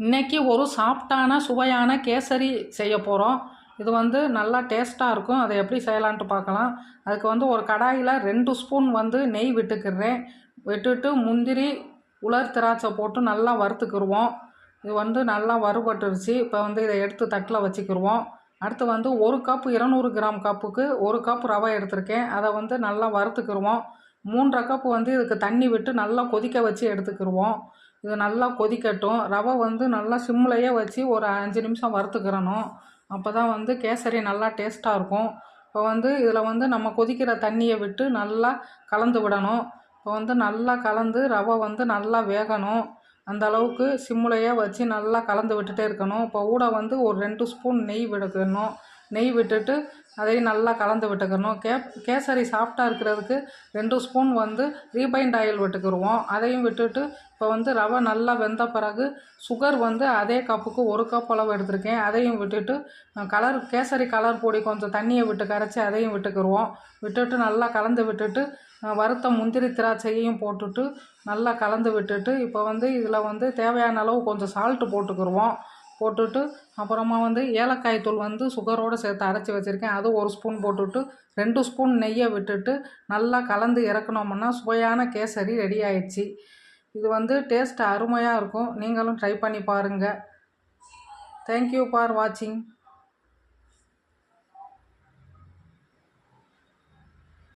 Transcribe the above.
இன்றைக்கி ஒரு சாஃப்டான சுவையான கேசரி செய்ய போகிறோம். இது வந்து நல்லா டேஸ்ட்டாக இருக்கும். அதை எப்படி செய்யலான்ட்டு பார்க்கலாம். அதுக்கு வந்து ஒரு கடாயில் 2 ஸ்பூன் வந்து நெய் விட்டுக்கிறேன். விட்டுட்டு முந்திரி உலர் திராட்சை போட்டு நல்லா வறுத்துக்கிடுவோம். இது வந்து நல்லா வறுபட்டுருச்சு. இப்போ வந்து இதை எடுத்து தட்டில் வச்சுக்கிடுவோம். அடுத்து வந்து 1 கப் 200 கிராம் கப்புக்கு 1 கப் ரவை எடுத்திருக்கேன். அதை வந்து நல்லா வறுத்துக்கிடுவோம். 3 கப்பு வந்து இதுக்கு தண்ணி விட்டு நல்லா கொதிக்க வச்சு எடுத்துக்கிடுவோம். இது நல்லா கொதிக்கட்டும். ரவை வந்து நல்லா சிம்லையே வச்சு ஒரு 5 நிமிஷம் வறுத்துக்கிறணும். அப்போ தான் வந்து கேசரி நல்லா டேஸ்ட்டாக இருக்கும். இப்போ வந்து இதில் வந்து நம்ம கொதிக்கிற தண்ணியை விட்டு நல்லா கலந்து விடணும். இப்போ வந்து நல்லா கலந்து ரவை வந்து நல்லா வேகணும். அந்த அளவுக்கு சிம்லையே வச்சு நல்லா கலந்து விட்டுட்டே இருக்கணும். இப்போ கூட வந்து ஒரு 2 ஸ்பூன் நெய் விட்டுக்கணும். நெய் விட்டுட்டு அதையும் நல்லா கலந்து விட்டுக்கணும். கேசரி சாஃப்டாக இருக்கிறதுக்கு 2 ஸ்பூன் வந்து ரீபைண்ட் ஆயில் விட்டுக்கிடுவோம். அதையும் விட்டுட்டு இப்போ வந்து ரவை நல்லா வெந்த பிறகு சுகர் வந்து அதே கப்புக்கு 1 கப் அளவு எடுத்திருக்கேன். அதையும் விட்டுட்டு கேசரி கலர் பொடி கொஞ்சம் தண்ணியை விட்டு கரைச்சி அதையும் விட்டுக்கிடுவோம். விட்டுட்டு நல்லா கலந்து விட்டுட்டு வறுத்த முந்திரி திராட்சையையும் போட்டுட்டு நல்லா கலந்து விட்டுட்டு இப்போ வந்து இதில் வந்து தேவையான அளவு கொஞ்சம் சால்ட்டு போட்டுக்கிடுவோம். போட்டுட்டு அப்புறமா வந்து ஏலக்காய் தூள் வந்து சுகரோடு சேர்த்து அரைச்சி வச்சுருக்கேன். அது 1 ஸ்பூன் போட்டுட்டு 2 ஸ்பூன் நெய்யை விட்டுட்டு நல்லா கலந்து இறக்குனோம்னா சுவையான கேசரி ரெடி ஆயிடுச்சு. இது வந்து டேஸ்ட் அருமையாக இருக்கும். நீங்களும் ட்ரை பண்ணி பாருங்கள். தேங்க்யூ ஃபார் வாட்சிங்.